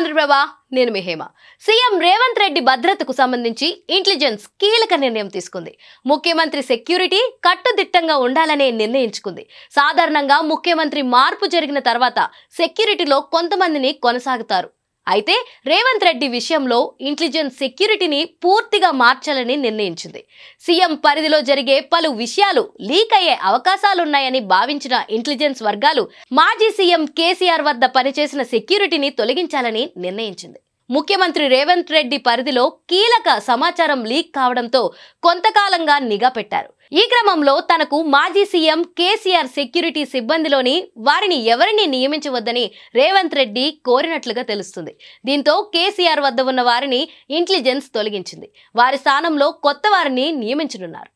ఆంధ్రప్రభ నేను మీ హేమ. సీఎం రేవంత్ రెడ్డి భద్రతకు సంబంధించి ఇంటెలిజెన్స్ కీలక నిర్ణయం తీసుకుంది. ముఖ్యమంత్రి సెక్యూరిటీ కట్టుదిట్టంగా ఉండాలనే నిర్ణయించుకుంది. సాధారణంగా ముఖ్యమంత్రి మార్పు జరిగిన తర్వాత సెక్యూరిటీలో కొంతమందిని కొనసాగుతారు. అయితే రేవంత్ రెడ్డి విషయంలో ఇంటెలిజెన్స్ సెక్యూరిటీని పూర్తిగా మార్చాలని నిర్ణయించింది. సీఎం పరిధిలో జరిగే పలు విషయాలు లీక్ అయ్యే అవకాశాలున్నాయని భావించిన ఇంటెలిజెన్స్ వర్గాలు మాజీ సీఎం కేసీఆర్ వద్ద పనిచేసిన సెక్యూరిటీని తొలగించాలని నిర్ణయించింది. ముఖ్యమంత్రి రేవంత్ రెడ్డి పరిధిలో కీలక సమాచారం లీక్ కావడంతో కొంతకాలంగా నిఘా పెట్టారు. ఈ క్రమంలో తనకు మాజీ సీఎం కేసీఆర్ సెక్యూరిటీ సిబ్బందిలోని వారిని ఎవరిని నియమించవద్దని రేవంత్ రెడ్డి కోరినట్లుగా తెలుస్తుంది. దీంతో కేసీఆర్ వద్ద ఉన్న వారిని ఇంటెలిజెన్స్ తొలగించింది. వారి స్థానంలో కొత్త వారిని నియమించనున్నారు.